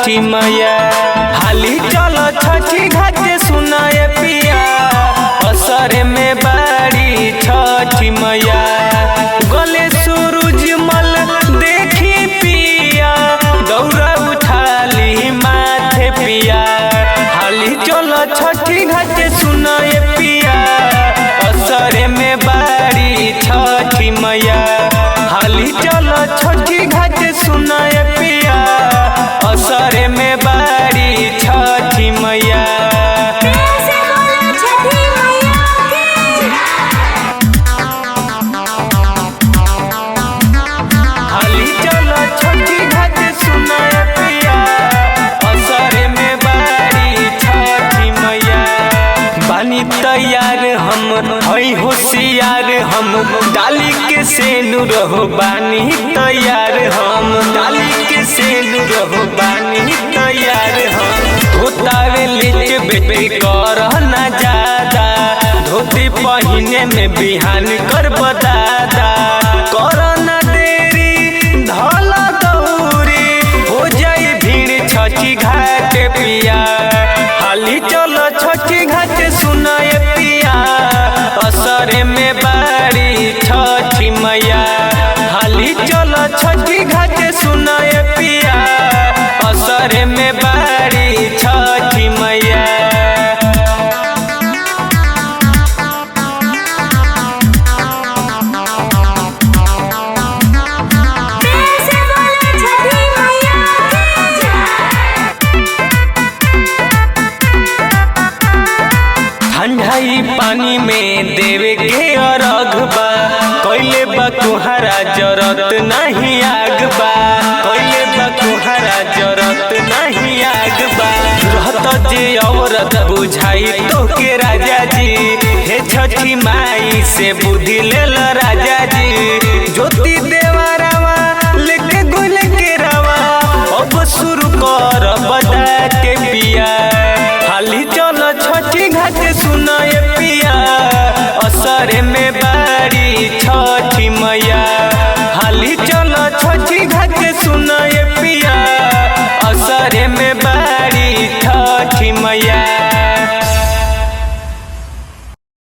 छठी मैया। हाली चल छठी घाट सुनाए पिया, असर में बाड़ी छठी मैया। गले सूरज मल देखी पिया, दौरा उठाली माथे पिया। हाली चल छठी घाट सुनाए पिया, असर में बाड़ी छठी मैया। हाली चल छठी घाट सुनाए पिया, असर में बाड़ी छठी मैया। हाली चल छठी घाट सुनाए पिया, असर में बाड़ी छठी मैया। बानी तैयार हम हई होशियार हम, डाली के सेनुर हो बानी तैयार हम। डाली के सेनुर हो बानी तैयार हम। होतावे लेच बेटे कर ना ज्यादा, धोती पहिने में बिहान कर दादा। कर ना देरी धल दौरी, हो जाई भीड़ छठी घाट पिया। हाली चलो छठी घाट सुनाए पिया, असर में बाड़ी छठी मैया। हाली चलो छठी घाट सुनाए पिया, असर में बाड़ी छठी मैया। ठंडाई पानी में देवे के अर्घ बा, कैले बा कुहारा जरत नहीं आग बा। कैले बा कुहारा जरत नहीं आग बा। रहत जे औरत बुझाई तो के राजा जी, हे छठी माई से बुद्धि लेल राजा जी। ज्योति दे